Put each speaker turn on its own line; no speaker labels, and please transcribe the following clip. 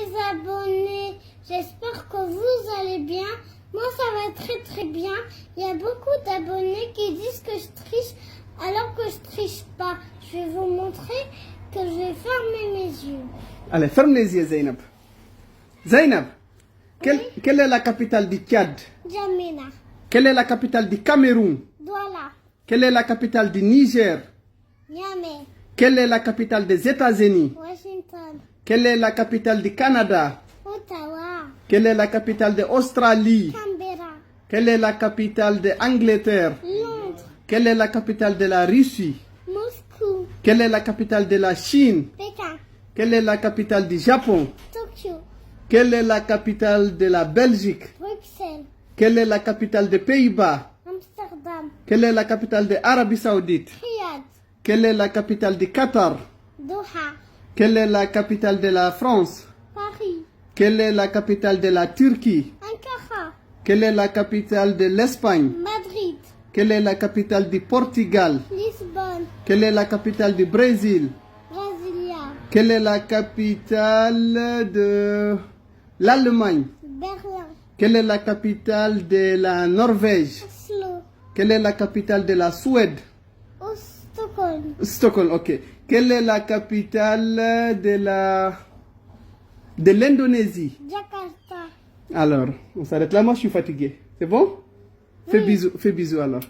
les abonnés. J'espère que vous allez bien. Moi, ça va très très bien. Il y a beaucoup d'abonnés qui disent que je triche alors que je triche pas. Je vais vous montrer que je vais fermer mes yeux.
Allez, ferme les yeux, Zainab. Zainab, quelle est la capitale du Tchad?
Jamena.
Quelle est la capitale du Cameroun?
Douala.
Quelle est la capitale du Niger?
Niamey.
Quelle est la capitale des États-Unis?
Washington.
Quelle est la capitale du Canada?
Ottawa.
Quelle est la capitale de l'Australie?
Canberra.
Quelle est la capitale de l'Angleterre?
Londres.
Quelle est la capitale de la Russie?
Moscou.
Quelle est la capitale de la Chine?
Pékin.
Quelle est la capitale du Japon?
Tokyo.
Quelle est la capitale de la Belgique?
Bruxelles.
Quelle est la capitale des Pays-Bas?
Amsterdam.
Quelle est la capitale de l'Arabie Saoudite?
Riyad.
Quelle est la capitale du Qatar?
Doha.
Quelle est la capitale de la France?
Paris.
Quelle est la capitale de la Turquie?
Ankara.
Quelle est la capitale de l'Espagne?
Madrid.
Quelle est la capitale du Portugal?
Lisbonne.
Quelle est la capitale du Brésil?
Brasilia.
Quelle est la capitale de l'Allemagne?
Berlin.
Quelle est la capitale de la Norvège?
Oslo.
Quelle est la capitale de la Suède?
Stockholm.
Stockholm, ok. Quelle est la capitale de l'Indonésie?
Jakarta.
Alors, on s'arrête là, moi je suis fatigué. C'est bon? Fais bisous alors.